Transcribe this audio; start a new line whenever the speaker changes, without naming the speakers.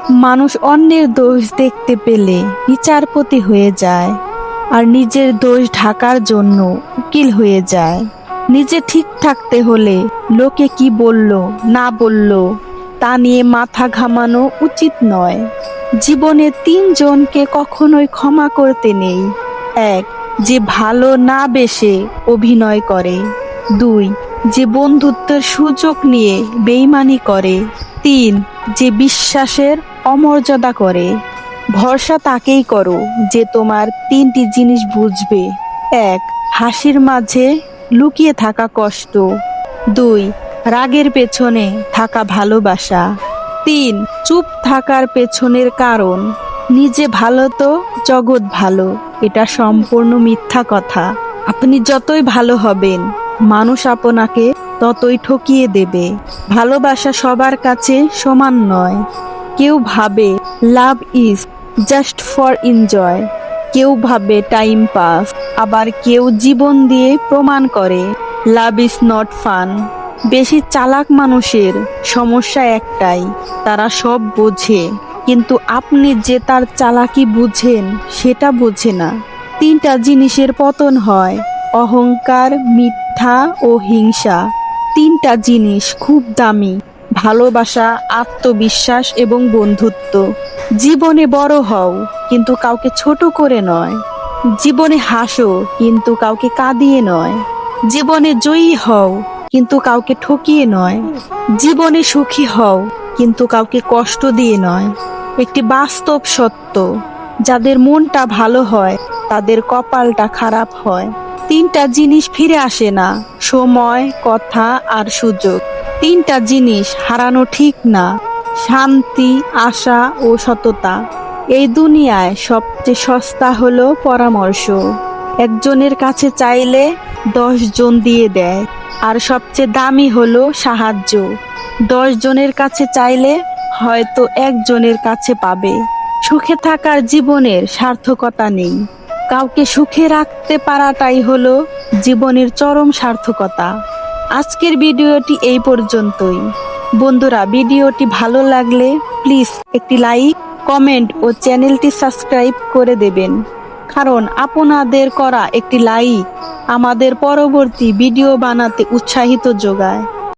মানুষ অন্যের দোষ দেখতে পেলে বিচারপতি হয়ে যায়, আর নিজের দোষ ঢাকার জন্য উকিল হয়ে যায়। নিজে ঠিক থাকতে হলে লোকে কি বলল না বলল তা নিয়ে মাথা ঘামানো উচিত নয়। জীবনে তিনজনকে কখনোই ক্ষমা করতে নেই। এক, যে ভালো না বেসে অভিনয় করে। দুই, যে বন্ধুত্বের সুযোগ নিয়ে বেইমানি করে। তিন, যে বিশ্বাসের অমর্যাদা করে। ভরসা তাকেই করো যে তোমার তিনটি জিনিস বুঝবে। এক, হাসির মাঝে লুকিয়ে থাকা কষ্ট। দুই, রাগের পেছনে থাকা ভালোবাসা। তিন, চুপ থাকার পেছনের কারণ। নিজে ভালো তো জগৎ ভালো, এটা সম্পূর্ণ মিথ্যা কথা। আপনি যতই ভালো হবেন, মানুষ আপনাকে ততই ঠকিয়ে দেবে। ভালোবাসা সবার কাছে সমান নয়। কেউ ভাবে love is just for enjoy, কেউ ভাবে টাইম পাস, আবার কেউ জীবন দিয়ে প্রমাণ করে লাভ ইজ নট ফান। বেশি চালাক মানুষের সমস্যা একটাই, তারা সব বোঝে, কিন্তু আপনি যে তার চালাকি বুঝেন সেটা বোঝে না। তিনটা জিনিসের পতন হয়: অহংকার, মিথ্যা ও হিংসা। তিনটা জিনিস খুব দামি: ভালোবাসা, আত্মবিশ্বাস এবং বন্ধুত্ব। জীবনে বড় হও, কিন্তু কাউকে ছোট করে নয়। জীবনে হাসো, কিন্তু কাউকে কাঁদিয়ে নয়। জীবনে জয়ী হও, কিন্তু কাউকে ঠকিয়ে নয়। জীবনে সুখী হও, কিন্তু কাউকে কষ্ট দিয়ে নয়। একটি বাস্তব সত্য, যাদের মনটা ভালো হয় তাদের কপালটা খারাপ হয়। তিনটা জিনিস ফিরে আসে না: সময়, কথা আর সুযোগ। তিনটা জিনিস হারানো ঠিক না: শান্তি, আশা ও সততা। এই দুনিয়ায় সবচেয়ে সস্তা হলো পরামর্শ। একজনের কাছে চাইলে 10 জন দিয়ে দেয়। আর সবচেয়ে দামি হলো সাহায্য। 10 জনের কাছে চাইলে হয়তো একজনের কাছে পাবে। সুখে থাকার জীবনের সার্থকতা নেই, কাউকে সুখে রাখতে পারাটাই হলো জীবনের চরম সার্থকতা। আজকের ভিডিওটি এই পর্যন্তই। বন্ধুরা, ভিডিওটি ভালো লাগলে প্লিজ একটি লাইক, কমেন্ট ও চ্যানেলটি সাবস্ক্রাইব করে দেবেন, কারণ আপনাদের করা একটি লাইক আমাদের পরবর্তী ভিডিও বানাতে উৎসাহিত যোগায়।